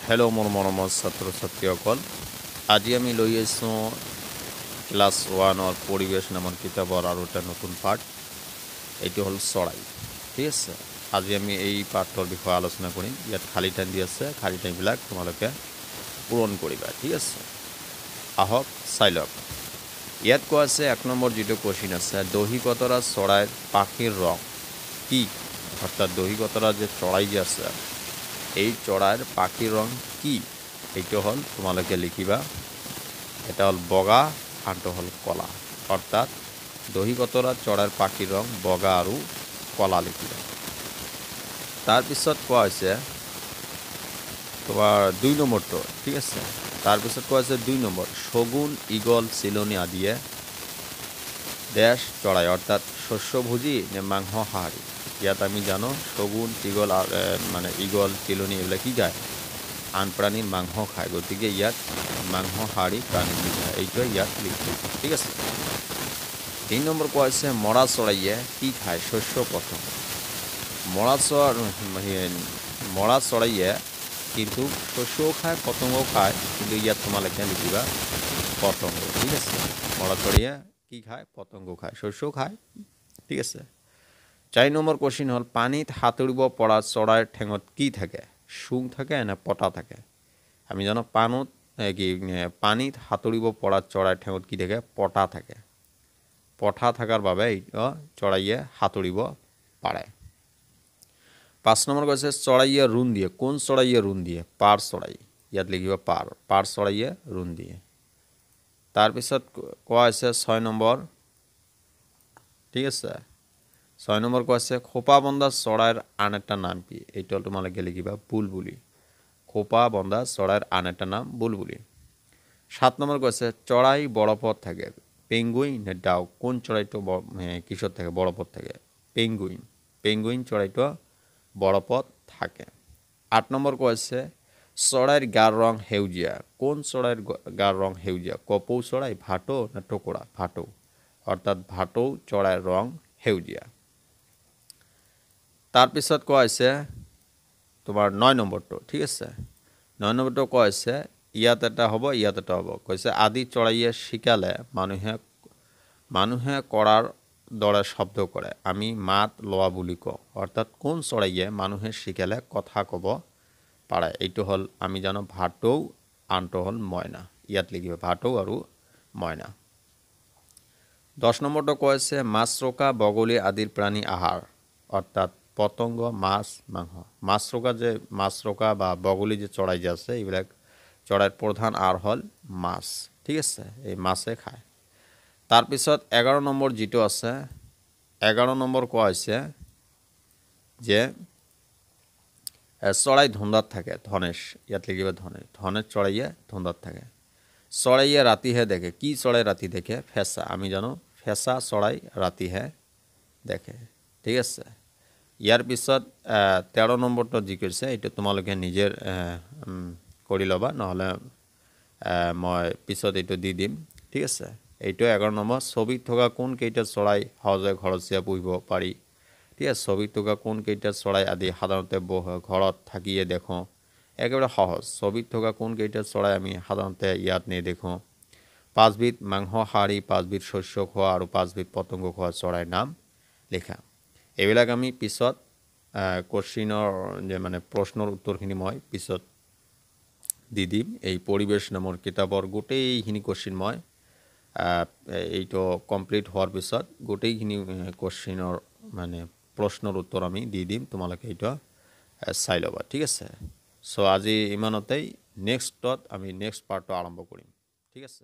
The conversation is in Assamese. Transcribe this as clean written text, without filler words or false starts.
হেল্ল' মোৰ মৰমৰ ছাত্ৰ ছাত্ৰীসকল, আজি আমি লৈ আহিছোঁ ক্লাছ 1-ৰ পৰিৱেশ নামৰ কিতাপৰ আৰু এটা নতুন পাঠ। এইটো হ'ল চৰাই। ঠিক আছে, আজি আমি এই পাঠৰ বিষয়ে আলোচনা কৰিম। ইয়াত খালী টাইম দি আছে, খালী টাইমবিলাক তোমালোকে পূৰণ কৰিবা। ঠিক আছে, আহক চাই লওক। ইয়াত কোৱা আছে 1 নম্বৰ যিটো কুৱেশ্যন আছে, দহি কতৰা চৰাইৰ পাখিৰ ৰং কি? অৰ্থাৎ দহি কতৰা যে চৰাই যে আছে, এই চৰাইৰ পাখিৰ ৰং কি? এইটো হ'ল তোমালোকে লিখিবা। এটা হ'ল বগা, আনটো হ'ল কলা। অৰ্থাৎ দহি কতৰা চৰাইৰ পাখিৰ ৰং বগা আৰু কলা লিখিবা। তাৰপিছত কোৱা হৈছে তোমাৰ 2 নম্বৰটো। ঠিক আছে, তাৰপিছত কোৱা হৈছে 2 নম্বৰ, শগুন, ঈগল, চিলনী আদিয়ে দেশ চৰাই অৰ্থাৎ শস্যভোজী নে মাংসাহাৰী? ইয়াত আমি জানো শগুন, ঈগল মানে ঈগল, চিলনী এইবিলাক কি খায়? আন প্ৰাণীৰ মাংস খায়, গতিকে ইয়াত মাংসাহাৰী প্ৰাণী বুজায়। এইটোৱে ইয়াত লিখি। ঠিক আছে, 3 নম্বৰ কোৱা হৈছে মৰা চৰাইয়ে কি খায়? শস্য পতংগ। মৰা চৰাইয়ে কিন্তু শস্যও খায়, পতংগও খায়, কিন্তু ইয়াত তোমালোকে লিখিবা পতংগ। ঠিক আছে, মৰা চৰাইয়ে কি খায়? পতংগ খায়, শস্যও খায়। ঠিক আছে, 4 নম্বৰ কুৱেশ্যন হ'ল পানীত সাঁতুৰিব পৰা চৰাইৰ ঠেঙত কি থাকে? শুং থাকে নে পতা থাকে? আমি জানো পানীত সাঁতুৰিব পৰা চৰাইৰ ঠেঙত কি থাকে? পতা থাকে। পতা থকাৰ বাবে চৰাইয়ে সাঁতুৰিব পাৰে। 5 নম্বৰ কৈছে চৰাইয়ে ৰুণ দিয়ে। কোন চৰাইয়ে ৰুণ দিয়ে? পাৰ চৰাই। ইয়াত লিখিব পাৰ। পাৰ চৰাইয়ে ৰুণ দিয়ে। তাৰপিছত কোৱা হৈছে 6 নম্বৰ। ঠিক আছে, 6 নম্বৰ কোৱা আছে খোপা বন্ধা চৰাইৰ আন এটা নাম কি? এইটো তোমালোকে লিখিবা বুলবুলি। খোপা বন্ধা চৰাইৰ আন এটা নাম বুলবুলি। 7 নম্বৰ কৈছে চৰাই বৰফত থাকে। পেঙ্গুইন নে ডাউ? কোন চৰাইটো কিশোৰ থাকে? বৰফত থাকে। পেঙ্গুইন। পেঙ্গুইন চৰাইটো বৰফত থাকে। 8 নম্বৰ কৈছে চৰাইৰ গাৰ ৰং সেউজীয়া। কোন চৰাইৰ গাৰ ৰং সেউজীয়া? কপৌ চৰাই, ভাটৌ নে টুকুৰা? ভাটৌ। অৰ্থাৎ ভাটৌ চৰাইৰ ৰং সেউজীয়া। তাৰপিছত কোৱা হৈছে তোমাৰ 9 নম্বৰটো। ঠিক আছে, 9 নম্বৰটো কোৱা হৈছে ইয়াত এটা হ'ব, ইয়াত এটা হ'ব। কৈছে আদি চৰাইয়ে শিকালে মানুহে কৰাৰ দৰে শব্দ কৰে, আমি মাত লোৱা বুলি কওঁ। অৰ্থাৎ কোন চৰাইয়ে মানুহে শিকালে কথা ক'ব পাৰে? এইটো হ'ল আমি জানো ভাটৌ, আনটো হ'ল মইনা। ইয়াত লিখিব ভাটৌ আৰু মইনা। 10 নম্বৰটো কৈছে মাছৰোকা, বগলী আদিৰ প্ৰাণী আহাৰ। অৰ্থাৎ পতংগ, মাছ, মাংস। মাছৰোকা বা বগলী যে চৰাই যে আছে, এইবিলাক চৰাইৰ প্ৰধান আহাৰ হ'ল মাছ। ঠিক আছে, এই মাছে খায়। তাৰপিছত 11 নম্বৰ যিটো আছে, 11 নম্বৰ কোৱা হৈছে যে চৰাই ধন্দাত থাকে। ধনেশ। ইয়াত লিখিব ধনেশ। ধনেশ চৰাইয়ে ধন্দাত থাকে। চৰাইয়ে ৰাতিহে দেখে। কি চৰাই ৰাতি দেখে? ফেঁচা। আমি জানো ফেঁচা চৰাই ৰাতিহে দেখে। ঠিক আছে, ইয়াৰ পিছত 13 নম্বৰটো যি কৰিছে এইটো তোমালোকে নিজে কৰি ল'বা, নহ'লে মই পিছত এইটো দি দিম। ঠিক আছে, এইটো 11 নম্বৰ। ছবিত থকা কোন কেইটা চৰাই সহজে ঘৰচীয়া পুহিব পাৰি? ঠিক আছে, ছবিত থকা কোন কেইটা চৰাই আদি সাধাৰণতে ঘৰত থাকিয়ে দেখোঁ? একেবাৰে সহজ। ছবিত থকা কোন কেইটা চৰাই আমি সাধাৰণতে ইয়াত নেদেখোঁ? 5 বিধ মাংসাহাৰী, 5 বিধ শস্য খোৱা আৰু 5 বিধ পতংগ খোৱা চৰাইৰ নাম লিখা। এইবিলাক আমি পিছত কুৱেশ্যনৰ যে প্ৰশ্নৰ উত্তৰখিনি মই পিছত দি দিম। এই পৰিৱেশ নামৰ কিতাপৰ গোটেইখিনি কুৱেশ্যন মই এইটো কমপ্লিট হোৱাৰ পিছত গোটেইখিনি কুৱেশ্যনৰ প্ৰশ্নৰ উত্তৰ আমি দি দিম। তোমালোকে এইটো চাই ল'বা। ঠিক আছে, চ' আজি ইমানতেই। নেক্সটত আমি নেক্সট পাৰ্টটো আৰম্ভ কৰিম। ঠিক আছে।